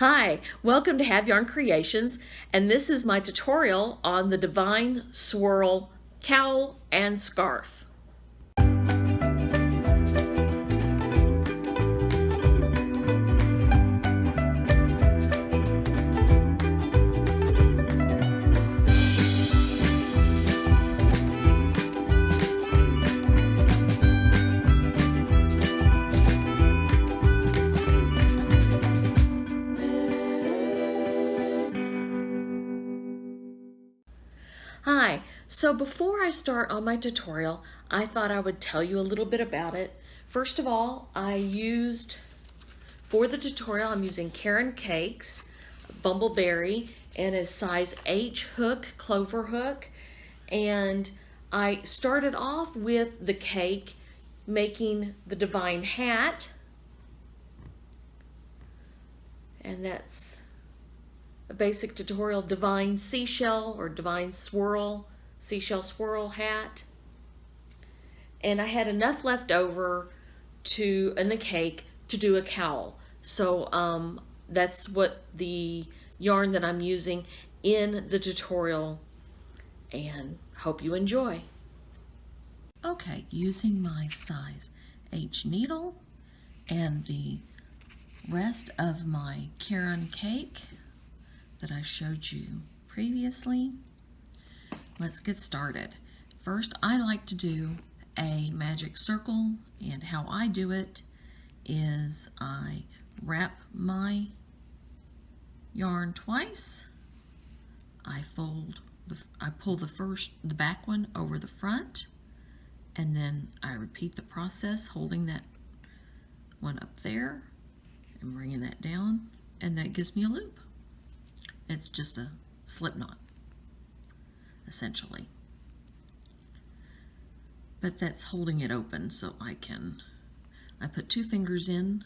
Hi, welcome to Have Yarn Creations, and this is my tutorial on the Devine Swirl Cowl and Scarf. Hi, so before I start on my tutorial, I thought I would tell you a little bit about it. First of all, for the tutorial, I'm using Karen Cakes, Bumbleberry, and a size H hook, clover hook. And I started off with the cake, making the Devine hat. And that's a basic tutorial, Devine Seashell or Devine Swirl, Seashell Swirl Hat. And I had enough left over in the cake to do a cowl. So that's what the yarn that I'm using in the tutorial, and hope you enjoy. Okay, using my size H needle and the rest of my Karen cake that I showed you previously, let's get started. First, I like to do a magic circle, and how I do it is I wrap my yarn twice. I pull the back one over the front, and then I repeat the process, holding that one up there and bringing that down, and that gives me a loop. It's just a slip knot, essentially. But that's holding it open, so I put 2 fingers in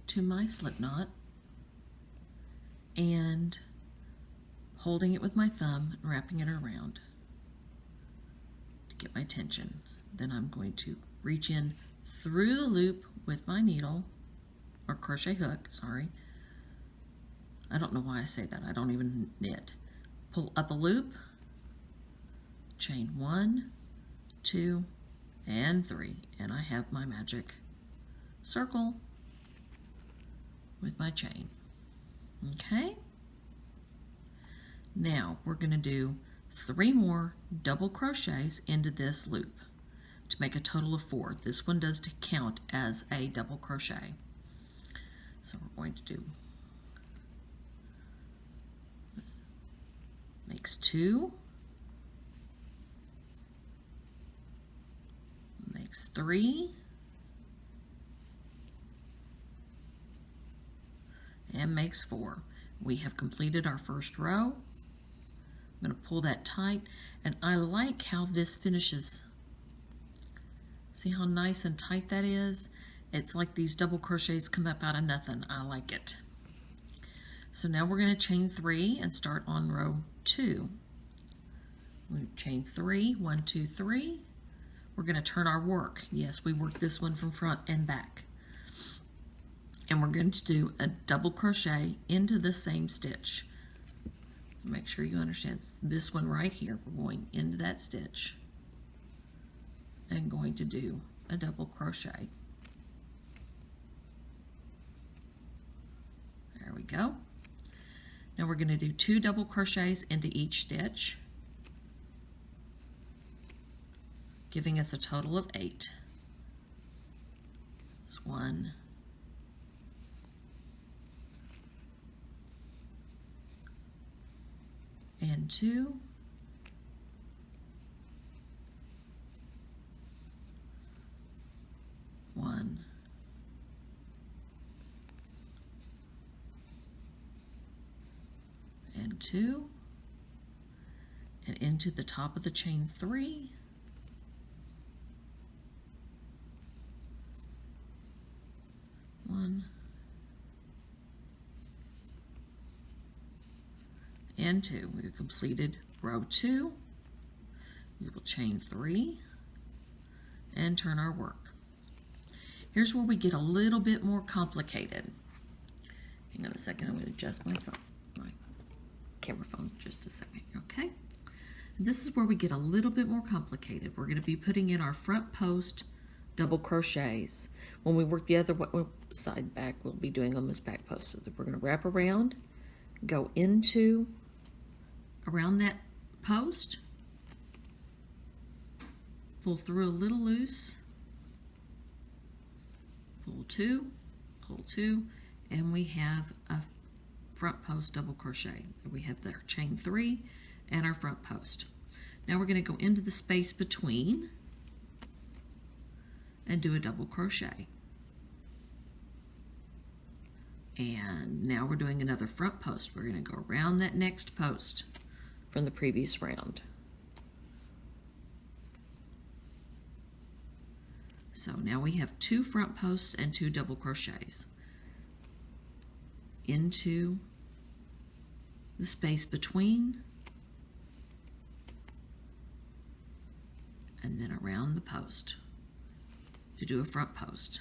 to my slip knot and holding it with my thumb and wrapping it around to get my tension. Then I'm going to reach in through the loop with my needle, or crochet hook, sorry. I don't know why I say that. I don't even knit. Pull up a loop, chain 1, 2, and 3, and I have my magic circle with my chain. Okay? Now we're going to do 3 more double crochets into this loop to make a total of 4. This one does count as a double crochet. So we're going to do makes 2, makes 3, and makes 4. We have completed our first row. I'm going to pull that tight, and I like how this finishes. See how nice and tight that is? It's like these double crochets come up out of nothing. I like it. So now we're going to chain 3 and start on row 2. We chain 3, 1, 2, 3. We're going to turn our work. Yes, we work this one from front and back. And we're going to do a double crochet into the same stitch. Make sure you understand this one right here. We're going into that stitch and going to do a double crochet. There we go. Now we're going to do 2 double crochets into each stitch, giving us a total of 8. That's 1, 2, 1, 2, and into the top of the chain 3, 1, and 2. We've completed row 2. We will chain 3 and turn our work. Here's where we get a little bit more complicated. Hang on a second, I'm going to adjust my camera phone just a second, okay? And this is where we get a little bit more complicated. We're going to be putting in our front post double crochets. When we work the other side back, we'll be doing them as back posts. So that we're going to wrap around, go into around that post, pull through a little loose, pull two, and we have a front post double crochet. We have our chain 3 and our front post. Now we're going to go into the space between and do a double crochet. And now we're doing another front post. We're going to go around that next post from the previous round. So now we have 2 front posts and 2 double crochets into the space between and then around the post to do a front post.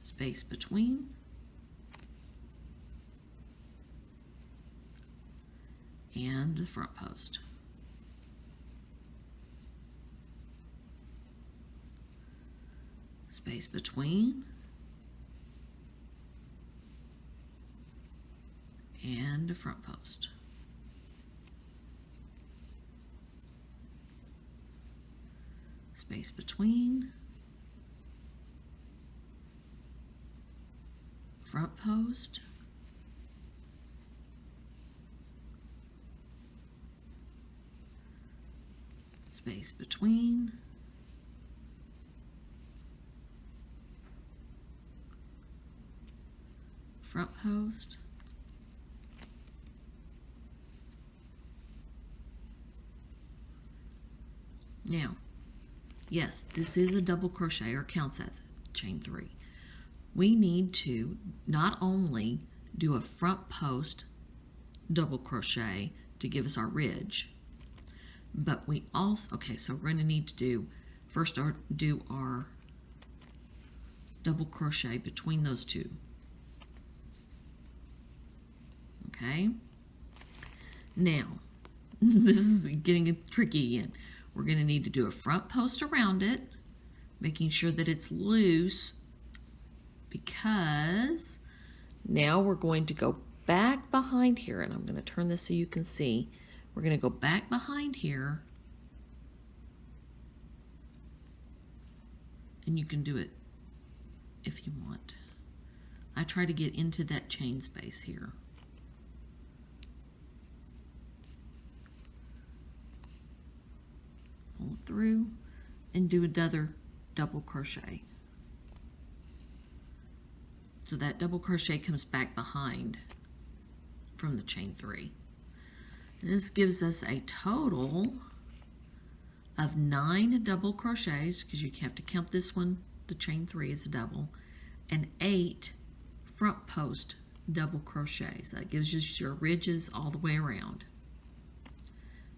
Space between and the front post. Space between and the front post. Space between, front post, space between, front post, now, yes, this is a double crochet, or counts as a chain 3. We need to not only do a front post double crochet to give us our ridge, but we also, okay, so we're going to need to do, first do our double crochet between those 2. Okay, now, this is getting tricky again. We're going to need to do a front post around it, making sure that it's loose, because now we're going to go back behind here, and I'm going to turn this so you can see. We're going to go back behind here, and you can do it if you want. I try to get into that chain space here. Pull through and do another double crochet. So that double crochet comes back behind from the chain 3. And this gives us a total of 9 double crochets, because you have to count this one, the chain 3 is a double, and 8 front post double crochets. That gives you your ridges all the way around.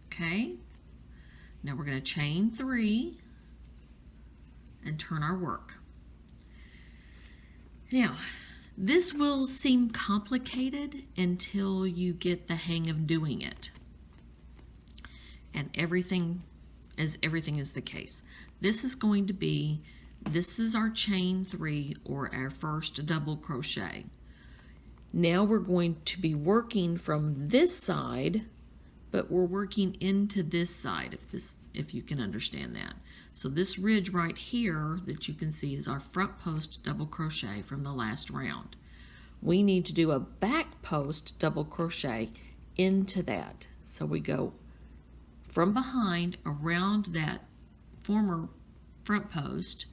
Okay, now we're going to chain 3 and turn our work. Now, this will seem complicated until you get the hang of doing it. And everything is the case. This is going to be, this is our chain 3, or our first double crochet. Now we're going to be working from this side, but we're working into this side, if you can understand that. So this ridge right here that you can see is our front post double crochet from the last round. We need to do a back post double crochet into that. So we go from behind around that former front post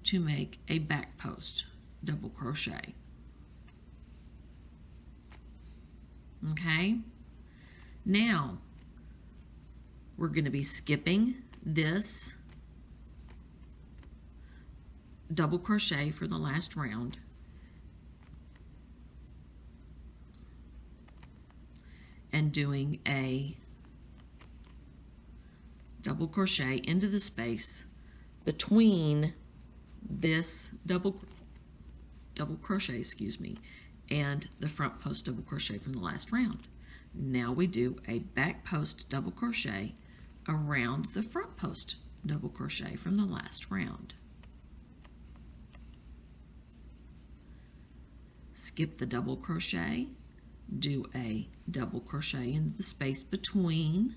to make a back post double crochet. Okay, now we're going to be skipping this double crochet for the last round, and doing a double crochet into the space between this double crochet, and the front post double crochet from the last round. Now we do a back post double crochet around the front post double crochet from the last round. Skip the double crochet, do a double crochet into the space between,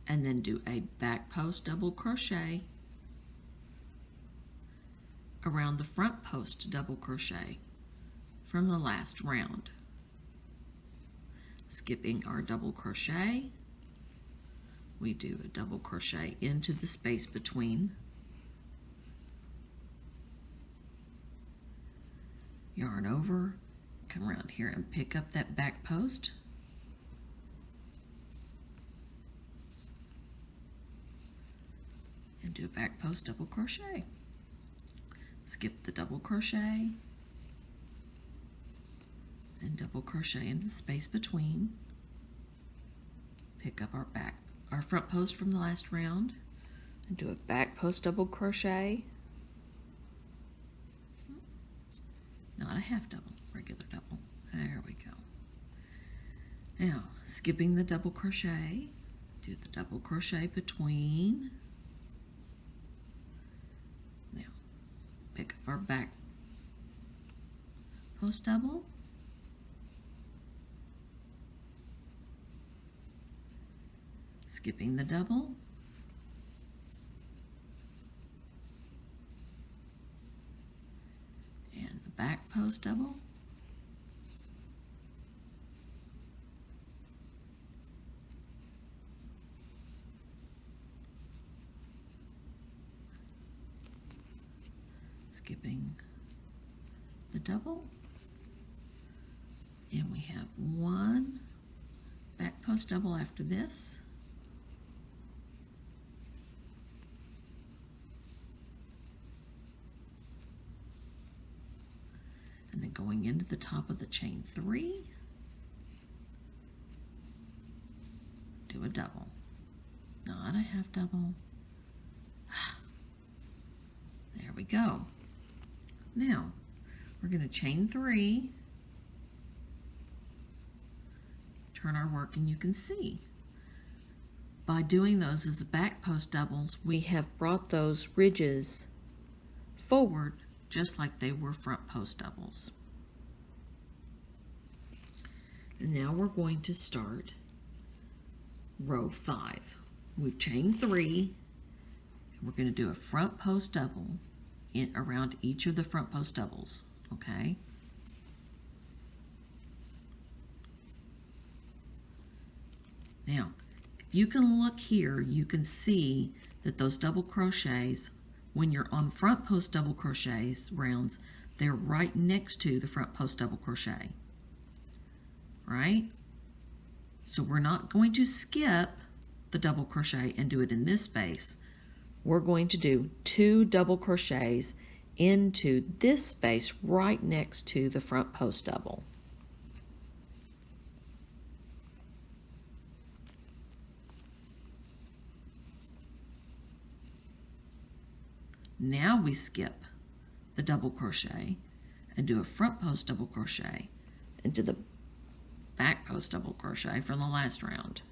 and then do a back post double crochet around the front post double crochet from the last round. Skipping our double crochet, we do a double crochet into the space between, yarn over, come around here and pick up that back post, and do a back post double crochet. Skip the double crochet and double crochet into the space between, pick up our front post from the last round and do a back post double crochet, not a half double, regular double. There we go. Now skipping the double crochet, do the double crochet between, now pick up our back post double, skipping the double, and the back post double, skipping the double, and we have one back post double after this, and then going into the top of the chain 3, do a double, not a half double. There we go. Now we're going to chain 3, turn our work, and you can see by doing those as back post doubles, we have brought those ridges forward just like they were front post doubles. And now we're going to start row 5. We've chained 3, and we're going to do a front post double around each of the front post doubles, okay? Now, if you can look here, you can see that those double crochets, when you're on front post double crochets rounds, they're right next to the front post double crochet, right? So we're not going to skip the double crochet and do it in this space. We're going to do 2 double crochets into this space right next to the front post double. Now we skip the double crochet and do a front post double crochet into the back post double crochet from the last round.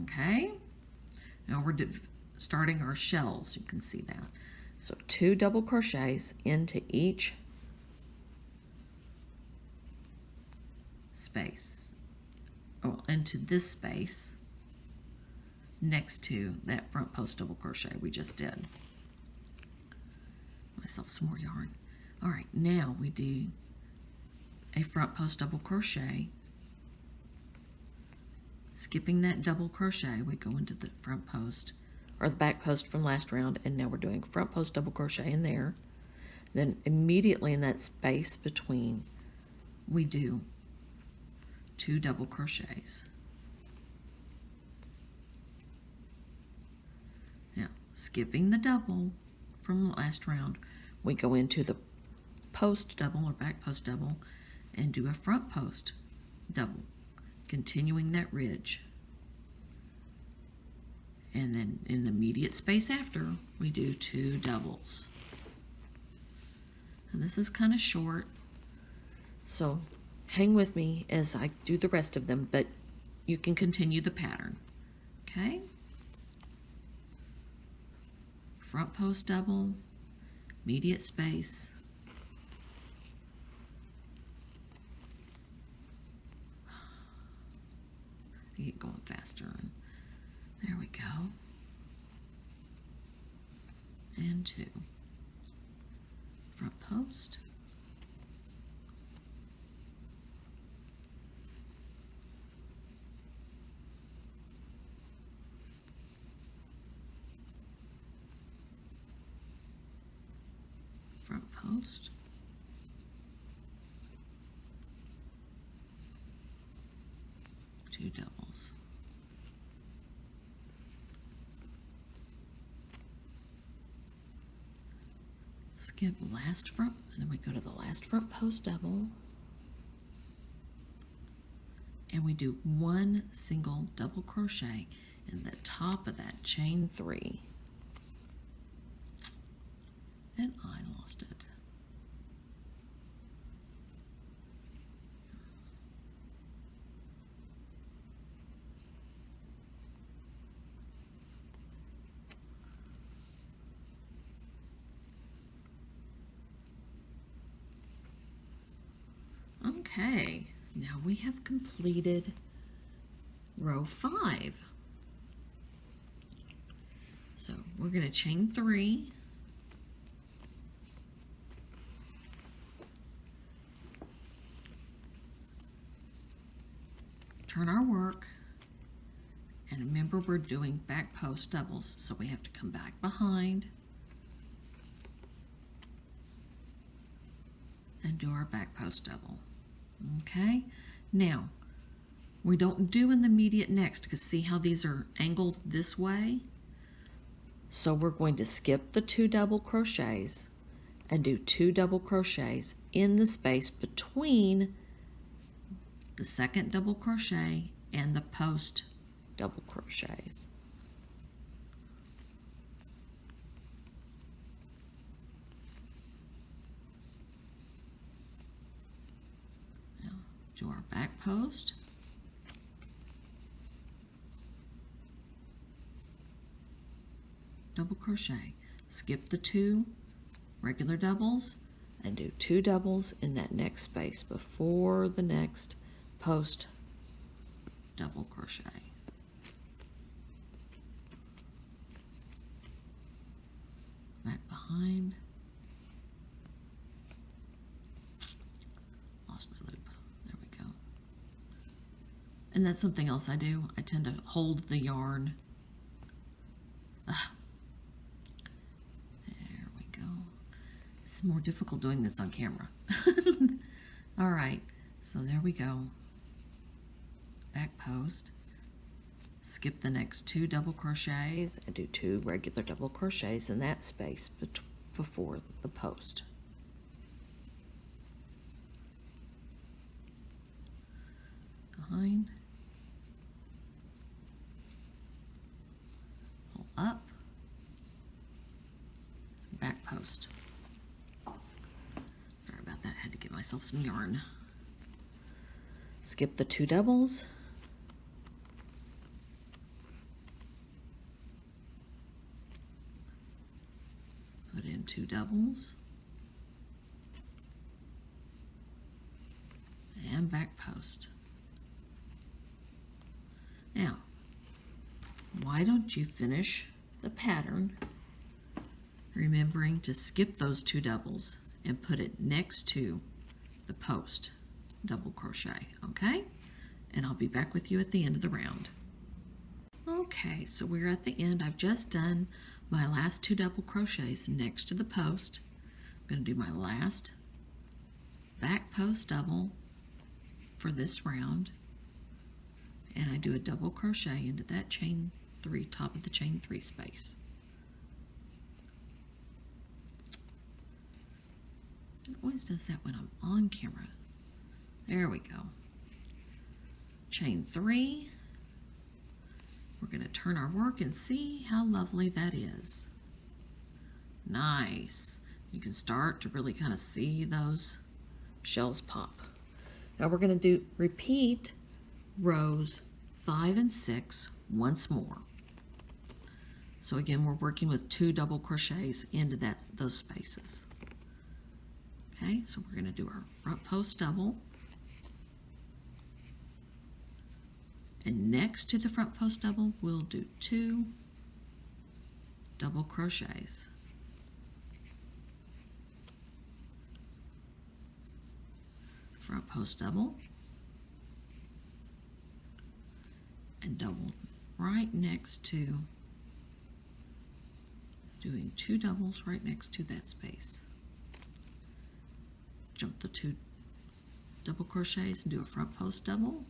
Okay? Now we're starting our shells, you can see that. So 2 double crochets into each space, into this space next to that front post double crochet we just did. Myself some more yarn. All right, now we do a front post double crochet. Skipping that double crochet, we go into the front post, or the back post from last round, and now we're doing front post double crochet in there. Then immediately in that space between, we do 2 double crochets. Now, skipping the double from the last round, we go into the post double or back post double and do a front post double continuing that ridge. And then in the immediate space after, we do 2 doubles. And this is kind of short, so hang with me as I do the rest of them, but you can continue the pattern. Okay? Front post double, immediate space, I get going faster. And there we go. And 2. Front post. Front post. Two doubles. Skip last front, and then we go to the last front post double, and we do 1 single double crochet in the top of that chain 3. And I lost it. Okay, now we have completed row 5. So we're going to chain 3. Turn our work, and remember we're doing back post doubles, so we have to come back behind and do our back post double. Okay, now we don't do in the immediate next, because see how these are angled this way? So we're going to skip the 2 double crochets and do 2 double crochets in the space between the second double crochet and the post double crochets. Now do our back post. Double crochet. Skip the 2 regular doubles and do 2 doubles in that next space before the next post double crochet. Back behind. Lost my loop. There we go. And that's something else I do. I tend to hold the yarn. There we go. It's more difficult doing this on camera. All right, so there we go. Back post, skip the next 2 double crochets and do 2 regular double crochets in that space before the post. Behind, pull up, back post. Sorry about that, I had to get myself some yarn. Skip the 2 doubles. Put in 2 doubles. And back post. Now, why don't you finish the pattern remembering to skip those 2 doubles and put it next to the post double crochet, okay? And I'll be back with you at the end of the round. Okay, so we're at the end. I've just done my last 2 double crochets next to the post. I'm going to do my last back post double for this round, and I do a double crochet into that chain 3, top of the chain 3 space. It always does that when I'm on camera. There we go. chain 3. We're going to turn our work and see how lovely that is. Nice. You can start to really kind of see those shells pop. Now we're going to repeat rows 5 and 6 once more. So again, we're working with 2 double crochets into those spaces. Okay, so we're going to do our front post double. And next to the front post double, we'll do 2 double crochets. Front post double. And double right next to, doing 2 doubles right next to that space. Jump the 2 double crochets and do a front post double.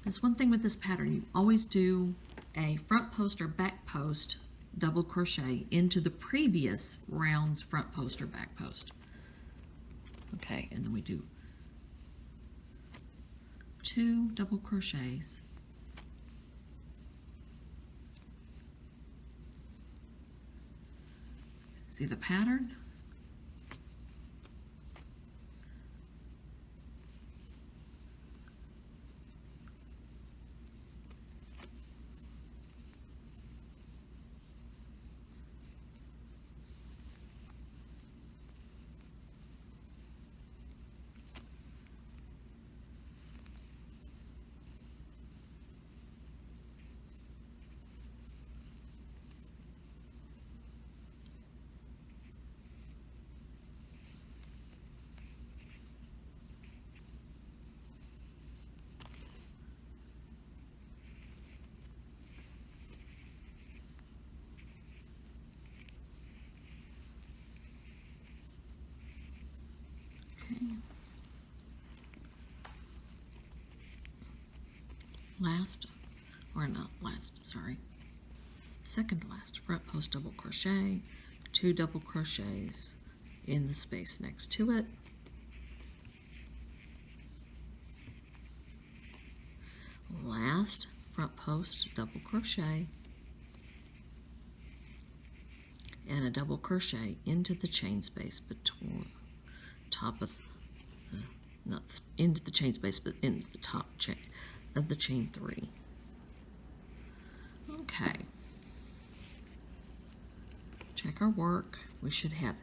There's one thing with this pattern, you always do a front post or back post double crochet into the previous round's front post or back post. Okay, and then we do 2 double crochets See the pattern? Last, or not last, sorry, second last front post double crochet, 2 double crochets in the space next to it, last front post double crochet, and a double crochet into the chain space between top of the, not into the chain space, but into the top chain of the chain 3. Okay. Check our work. We should have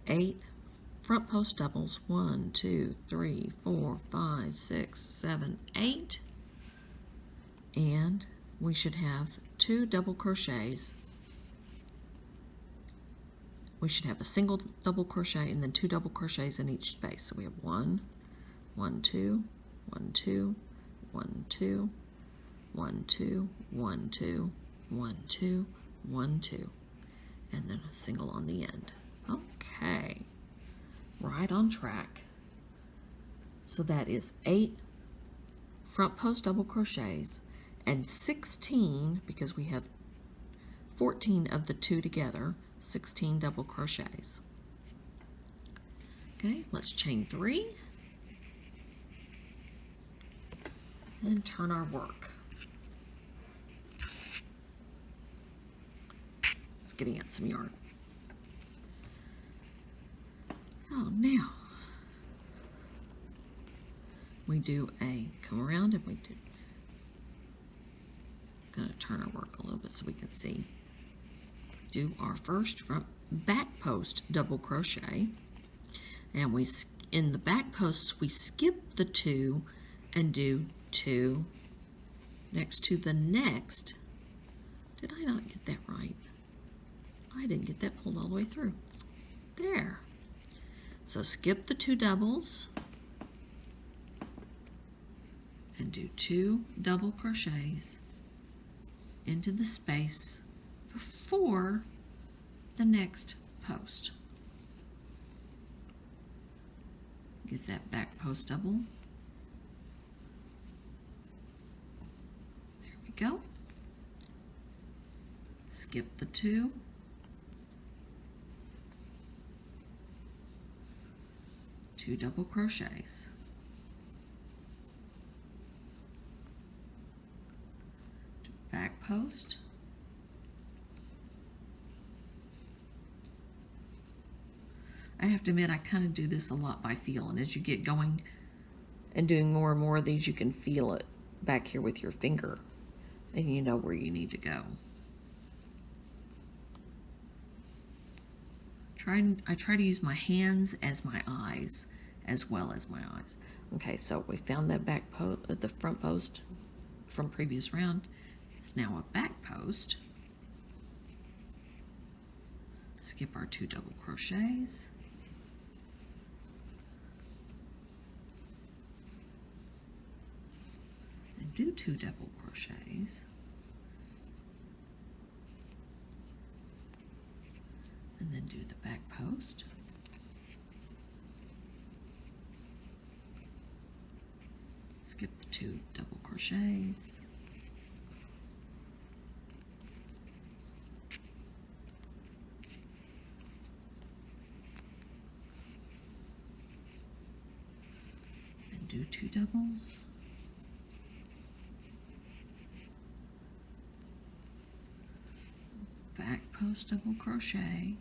8 front post doubles. 1, 2, 3, 4, 5, 6, 7, 8. And we should have 2 double crochets. We should have a single double crochet and then 2 double crochets in each space. So we have 1, 1, 2, 1, 2, 1, 2, 1, 2, 1, 2, 1, 2, 1, 2, and then a single on the end. Okay, right on track. So that is 8 front post double crochets and 16, because we have 14 of the 2 together, 16 double crochets. Okay, let's chain 3 and turn our work. Let's get out some yarn. So now we do come around and we gonna turn our work a little bit so we can see. Do our first front back post double crochet, and in the back posts we skip the 2 and do 2 next to the next. Did I not get that right? I didn't get that pulled all the way through. There. So skip the 2 doubles and do 2 double crochets into the space before the next post. Get that back post double. There we go. Skip the 2. 2 double crochets. post. I have to admit, I kind of do this a lot by feel, and as you get going and doing more and more of these, you can feel it back here with your finger, and you know where you need to go. I try to use my hands as my eyes, as well as my eyes. Okay, so we found that the front post from previous round. It's now a back post. Skip our 2 double crochets. And do 2 double crochets. And then do the back post. Skip the 2 double crochets. And do 2 doubles. Back post double crochet.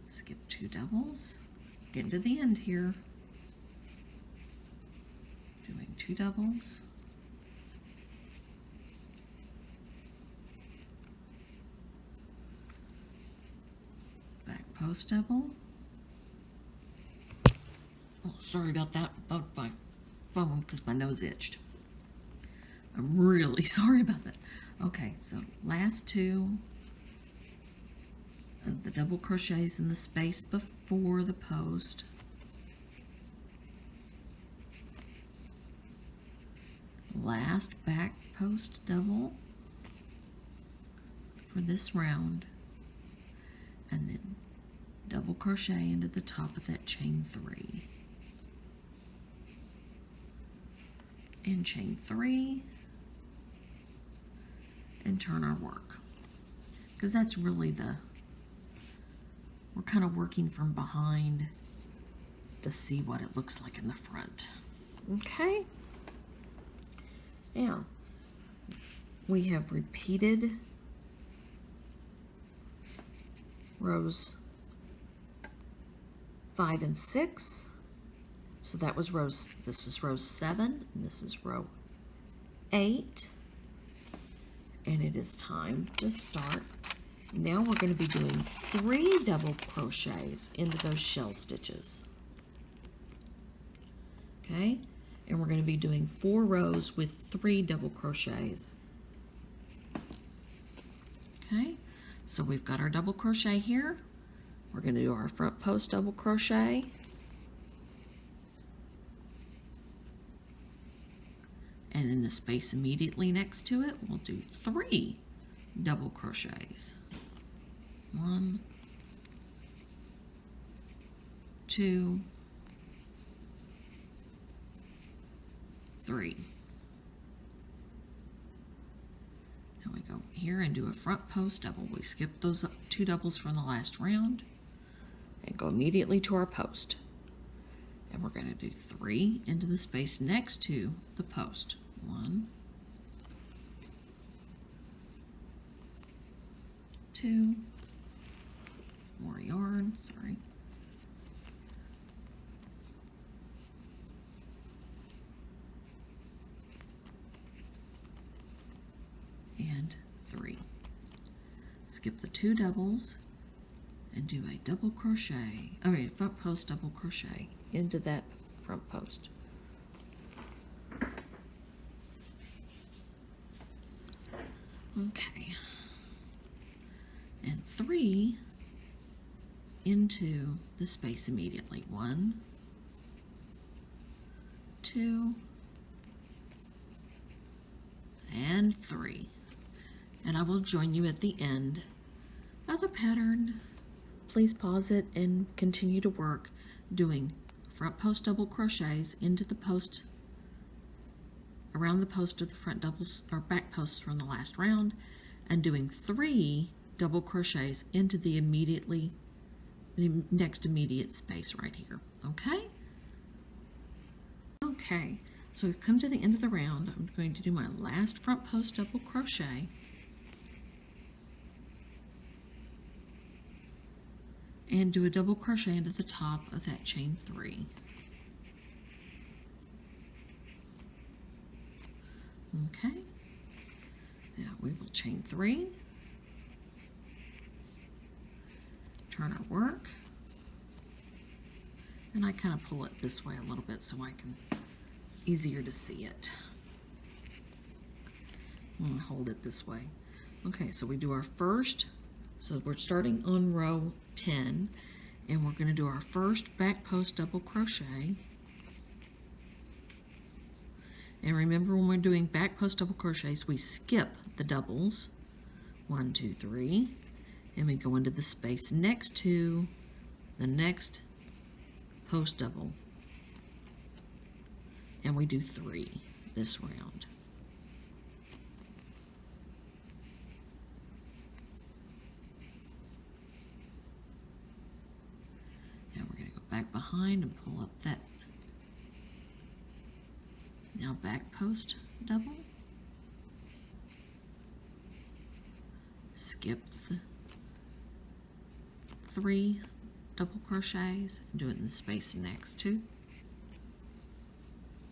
Skip 2 doubles. Getting to the end here. Doing 2 doubles. Back post double. Oh, sorry about that. About my phone because my nose itched. I'm really sorry about that. Okay, so last 2 of the double crochets in the space before the post. Last back post double for this round, and then double crochet into the top of that chain 3. And chain 3, and turn our work. Because that's really we're kind of working from behind to see what it looks like in the front. Okay. Now, we have repeated rows 5 and 6. So that was this was row 7, and this is row 8. And it is time to start. Now we're going to be doing 3 double crochets into those shell stitches. Okay? And we're going to be doing 4 rows with 3 double crochets. Okay? So we've got our double crochet here. We're going to do our front post double crochet. And in the space immediately next to it, we'll do 3 double crochets. 1, 2, 3. Now we go here and do a front post double. We skip those 2 doubles from the last round and go immediately to our post. And we're going to do 3 into the space next to the post. 1, 2, more yarn, sorry. And 3. Skip the 2 doubles and do a double crochet, front post double crochet into that front post. Okay. And 3 into the space immediately. 1, 2, and 3. And I will join you at the end of the pattern. Please pause it and continue to work doing front post double crochets into the post, around the post of the front doubles or back posts from the last round, and doing 3 double crochets into the next immediate space right here. Okay? Okay, So we've come to the end of the round. I'm going to do my last front post double crochet. And do a double crochet into the top of that chain 3. Okay. Now we will chain 3. Turn our work. And I kind of pull it this way a little bit so I can easier to see it. I'm going to hold it this way. Okay, so we do our first, so we're starting on row 10, and we're going to do our first back post double crochet. And remember, when we're doing back post double crochets, we skip the doubles, 1, 2, 3, and we go into the space next to the next post double. And we do 3 this round. Now we're going to go back behind and pull up that now back post double. Skip the 3 double crochets and do it in the space next to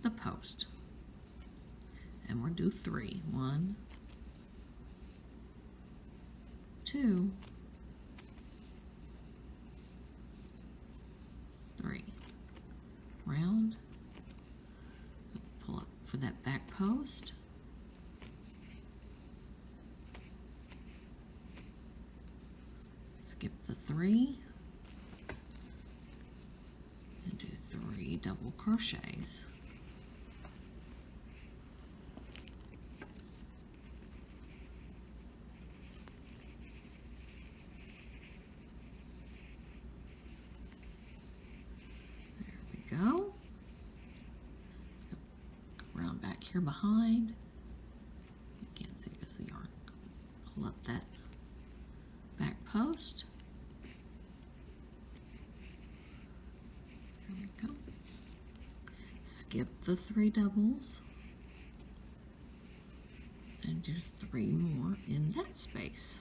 the post, and we'll do 3. 1, 2, 3. Round, pull up for that back post, skip the 3, and do 3 double crochets. Go around back here behind. You can't see because of the yarn. Pull up that back post. There we go. Skip the 3 doubles and do 3 more in that space.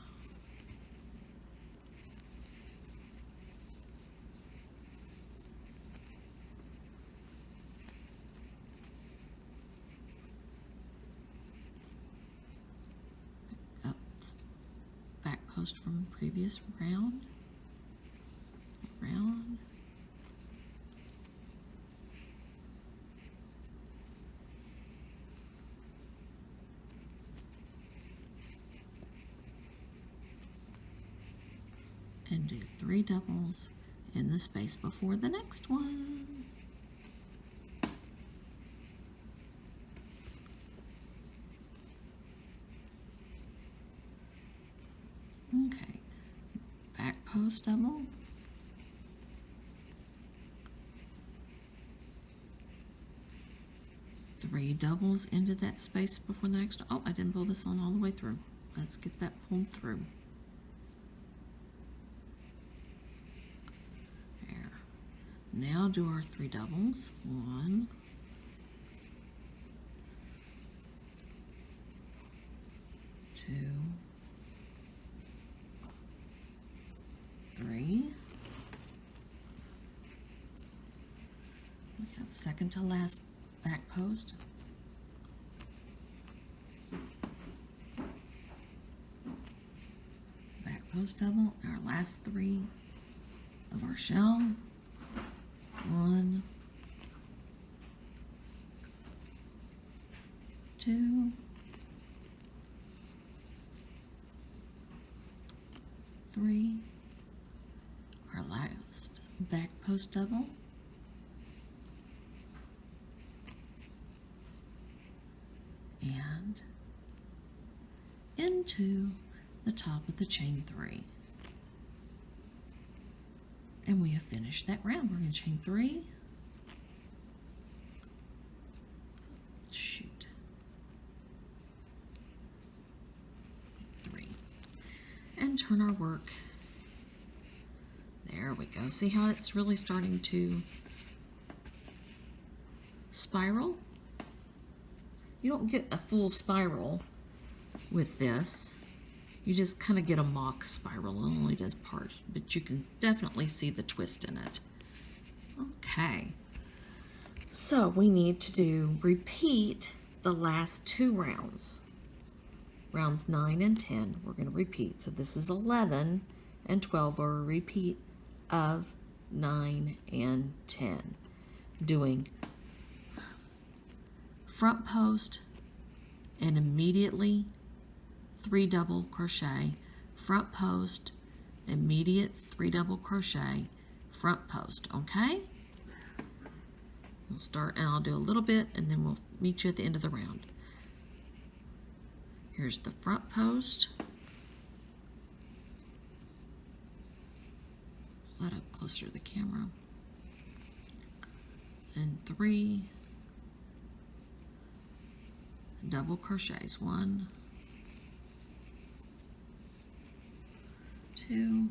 Post from the previous round, and do 3 doubles in the space before the next one. Okay, back post double, three doubles into that space before the next. Oh, I didn't pull this on all the way through. Let's get that pulled through. There. Now do our 3 doubles. 1, 2, 3. We have second to last back post. Back post double, our last 3 of our shell. 1, 2, 3. Our last back post double, and into the top of the chain 3. And we have finished that round. We're going to chain 3, shoot, 3, and turn our work. There we go. See how it's really starting to spiral? You don't get a full spiral with this. You just kind of get a mock spiral. It only does part, but you can definitely see the twist in it. Okay. So we need to repeat the last 2 rounds. Rounds 9 and 10, we're going to repeat. So this is 11 and 12 are a repeat of 9 and 10. Doing front post and immediately 3 double crochet, front post, immediate 3 double crochet, front post, okay? We'll start and I'll do a little bit and then we'll meet you at the end of the round. Here's the front post. Pull that up closer to the camera. And 3 double crochets. 1, 2,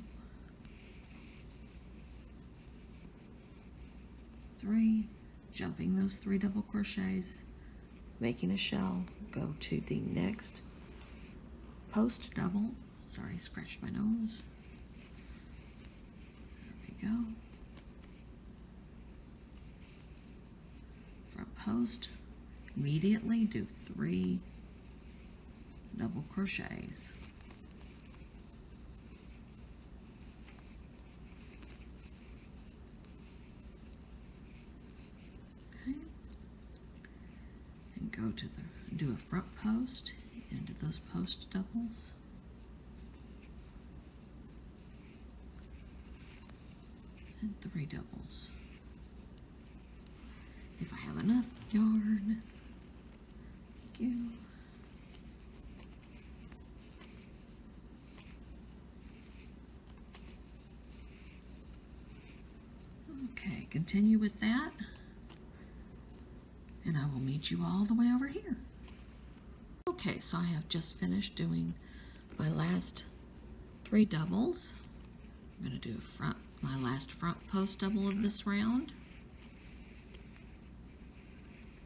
3, jumping those 3 double crochets, making a shell, go to the next post double. Sorry, scratched my nose. There we go. Front post, immediately do 3 double crochets. Okay. And go to do a front post into those post doubles. And 3 doubles. If I have enough yarn. Thank you. Okay, continue with that. And I will meet you all the way over here. Okay, so I have just finished doing my last 3 doubles. I'm going to do my last front post double of this round.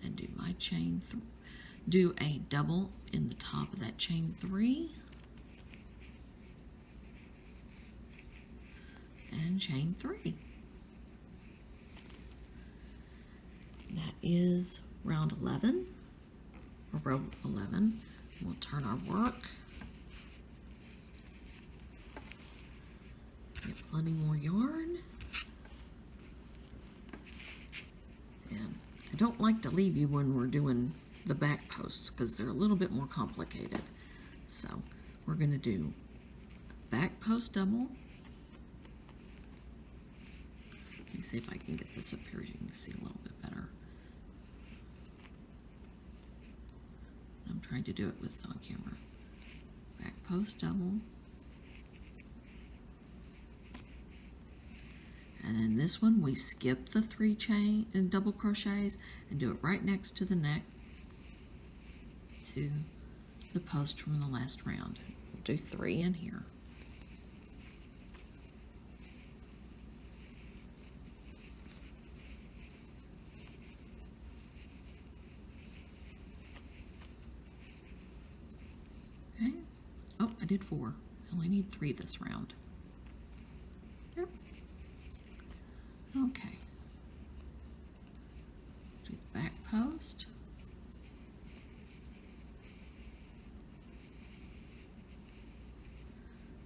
And do my chain, do a double in the top of that chain 3. And chain 3. That is round 11, or row 11. We'll turn our work. Get plenty more yarn. And I don't like to leave you when we're doing the back posts because they're a little bit more complicated. So we're going to do a back post double. Let me see if I can get this up here. You can see a little bit better. I'm trying to do it with on camera. Back post double. And then this one, we skip the 3 chain and double crochets and do it right next to the neck to the post from the last round. We'll do 3 in here. Okay. Oh, I did 4. I only need 3 this round. Yep. Okay. Do the back post.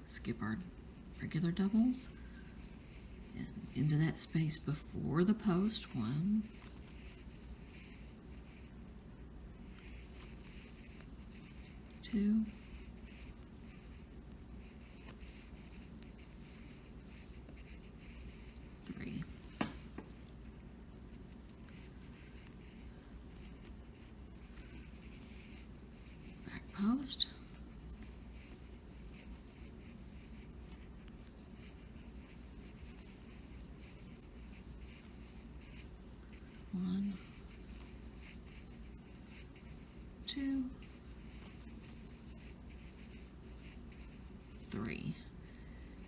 Skip our regular doubles and into that space before the post. 1, 2, 3. Back post. 1, 2, 3.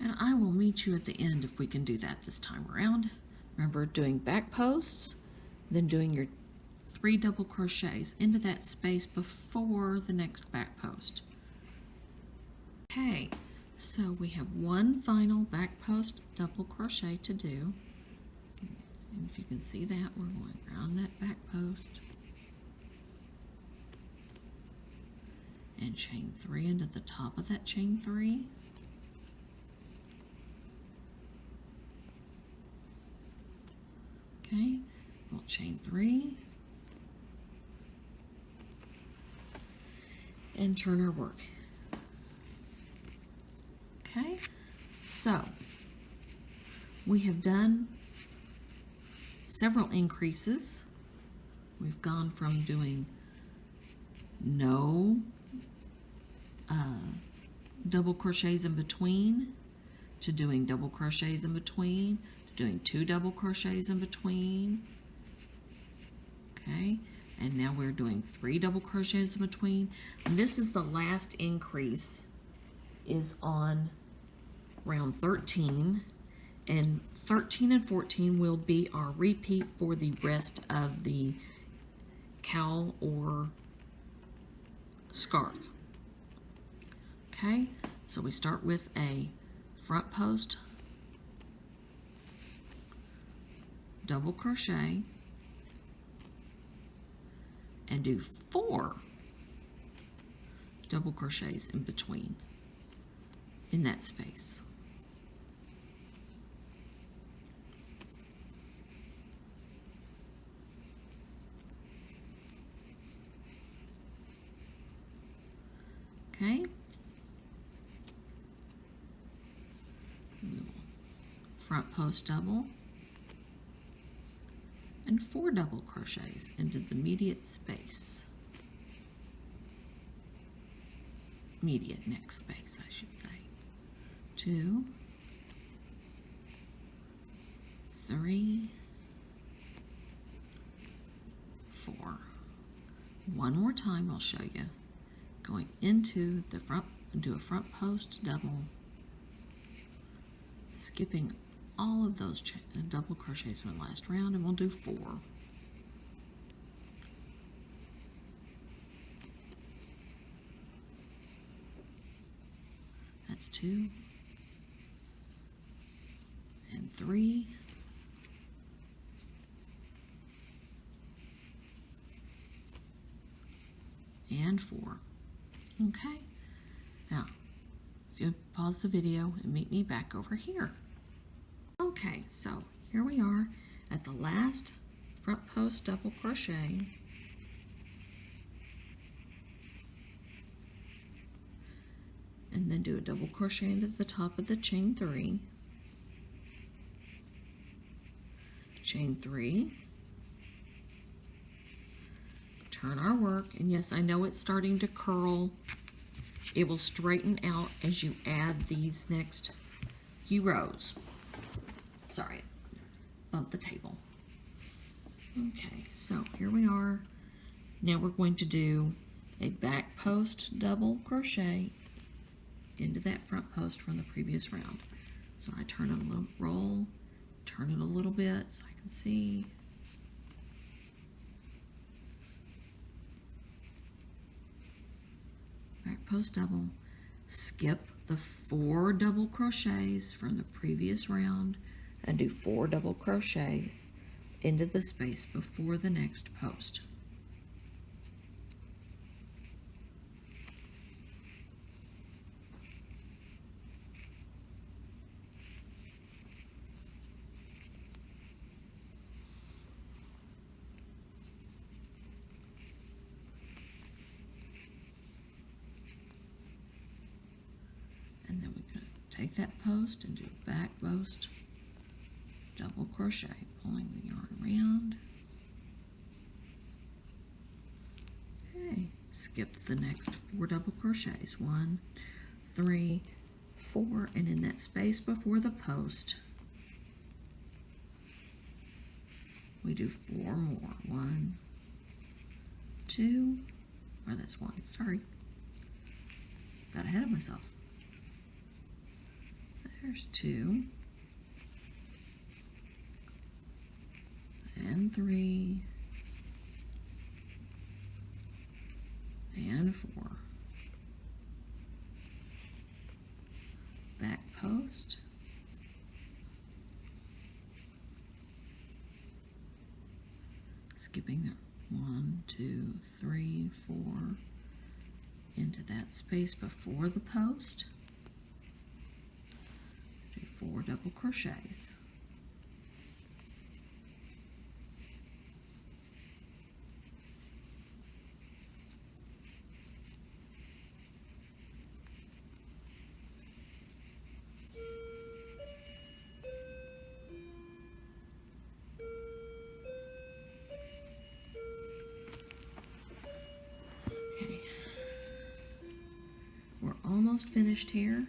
And I will meet you at the end if we can do that this time around. Remember doing back posts, then doing your 3 double crochets into that space before the next back post. Okay, so we have one final back post double crochet to do. And if you can see that, we're going around that back post and chain 3 into the top of that chain 3. Okay, we'll chain 3 and turn our work. Okay, so we have done several increases. We've gone from doing no double crochets in between to doing double crochets in between to doing 2 double crochets in between. Okay, and now we're doing 3 double crochets in between. And this is the last increase, is on round 13, and 13 and 14 will be our repeat for the rest of the cowl or scarf. Okay, so we start with a front post double crochet and do 4 double crochets in between in that space. Okay, front post double and 4 double crochets into the immediate space. Immediate next space, I should say. 2, 3, 4. One more time, I'll show you. Going into the front, do a front post double, skipping all of those double crochets from the last round, and we'll do 4. That's 2 and 3 and 4. Okay, now if you pause the video and meet me back over here. Okay, so here we are at the last front post double crochet. And then do a double crochet into the top of the chain 3. Chain 3. Turn our work, and yes, I know it's starting to curl. It will straighten out as you add these next few rows. Sorry, bumped the table. Okay, so here we are. Now we're going to do a back post double crochet into that front post from the previous round. So I turn it a little, roll, turn it a little bit so I can see. Back post double, skip the 4 double crochets from the previous round and do 4 double crochets into the space before the next post. And then we're going to take that post and do back post double crochet, pulling the yarn around. Okay, skip the next 4 double crochets. 1, 3, 4, and in that space before the post, we do 4 more. 1, 2, or that's 1, sorry. Got ahead of myself. There's 2 and 3 chain 4, back post, skipping the 1, 2, 3, 4 into that space before the post, do 4 double crochets. Okay, we're almost finished here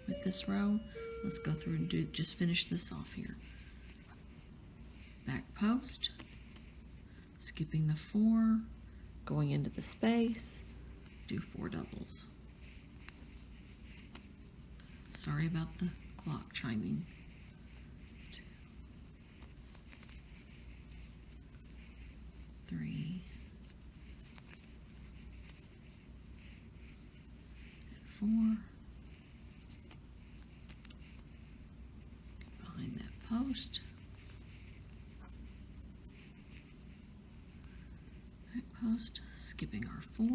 with this row. Let's go through and just finish this off here. Back post, skipping the 4, going into the space, do 4 doubles. Sorry about the clock chiming. 2, 3, and 4. Behind that post. Back post, skipping our 4.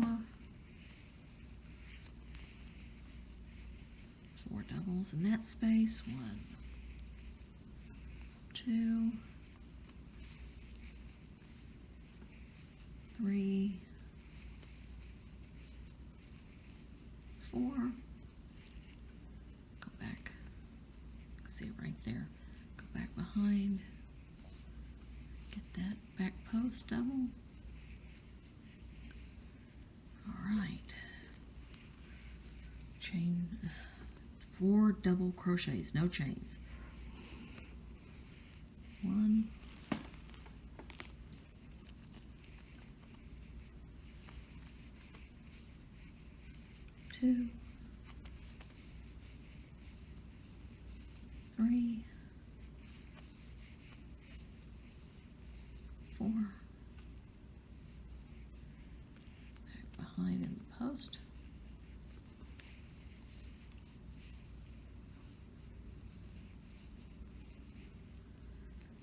4 doubles in that space. 1, 2, 3, 4. Go back. See it right there. Go back behind. Get that back post double. All right. Chain 4 double crochets, no chains. 1, 2, 3, 4. Back behind in the post.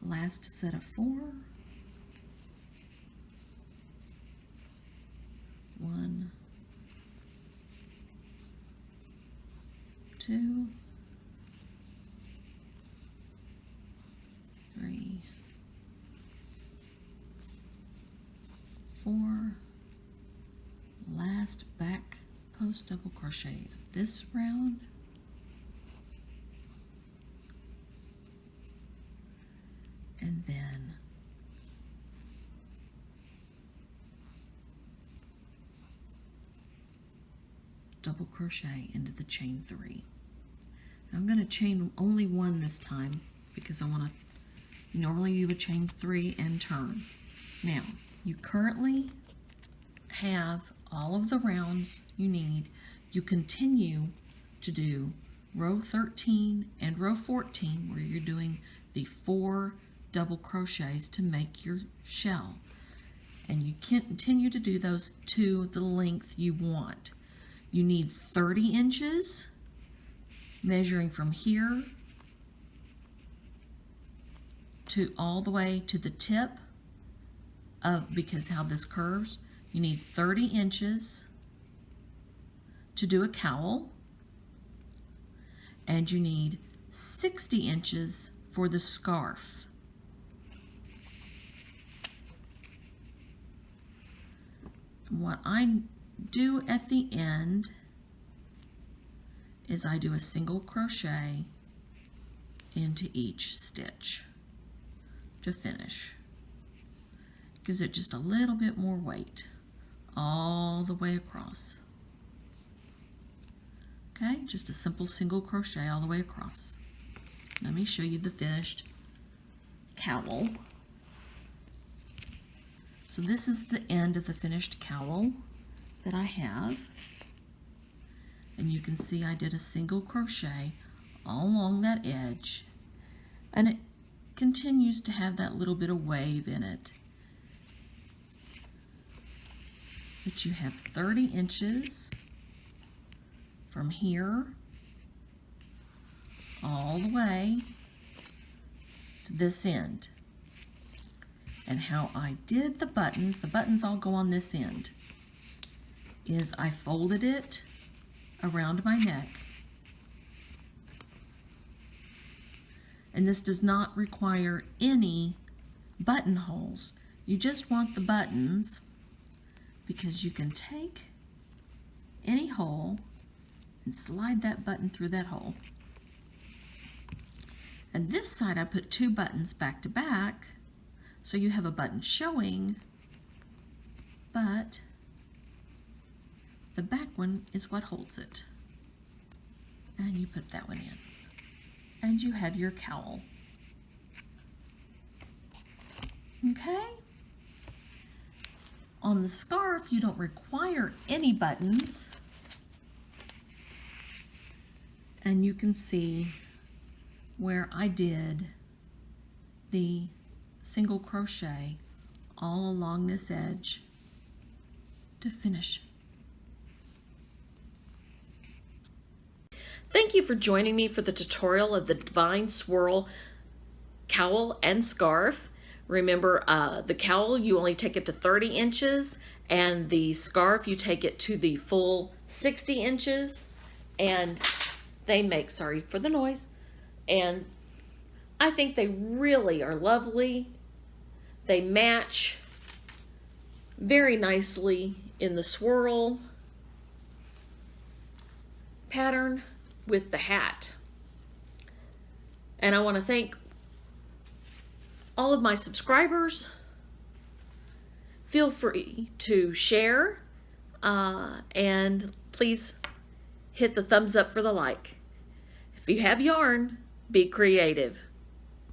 Last set of 4. 1, 2, 3, 4. Last back post double crochet this round. And then double crochet into the chain 3. I'm going to chain only 1 this time because I want to, normally you would chain 3 and turn. Now, you currently have all of the rounds you need. You continue to do row 13 and row 14 where you're doing the 4 double crochets to make your shell, and you continue to do those to the length you want. You need 30 inches, measuring from here to all the way to the tip of, because how this curves, you need 30 inches to do a cowl, and you need 60 inches for the scarf. What I do at the end is I do a single crochet into each stitch to finish. Gives it just a little bit more weight all the way across. Okay, just a simple single crochet all the way across. Let me show you the finished cowl. So this is the end of the finished cowl that I have. And you can see I did a single crochet all along that edge. And it continues to have that little bit of wave in it. that you have 30 inches from here all the way to this end. And how I did the buttons all go on this end, is I folded it around my neck. And this does not require any buttonholes. You just want the buttons because you can take any hole and slide that button through that hole. And this side I put 2 buttons back to back, so you have a button showing, but the back one is what holds it. And you put that one in. And you have your cowl. Okay? On the scarf, you don't require any buttons. And you can see where I did the single crochet all along this edge to finish. Thank you for joining me for the tutorial of the Devine Swirl cowl and scarf. Remember, the cowl, you only take it to 30 inches, and the scarf, you take it to the full 60 inches, and they make, sorry for the noise, and I think they really are lovely. They match very nicely in the swirl pattern with the hat. And I want to thank all of my subscribers. Feel free to share and please hit the thumbs up for the like. If you have yarn, be creative.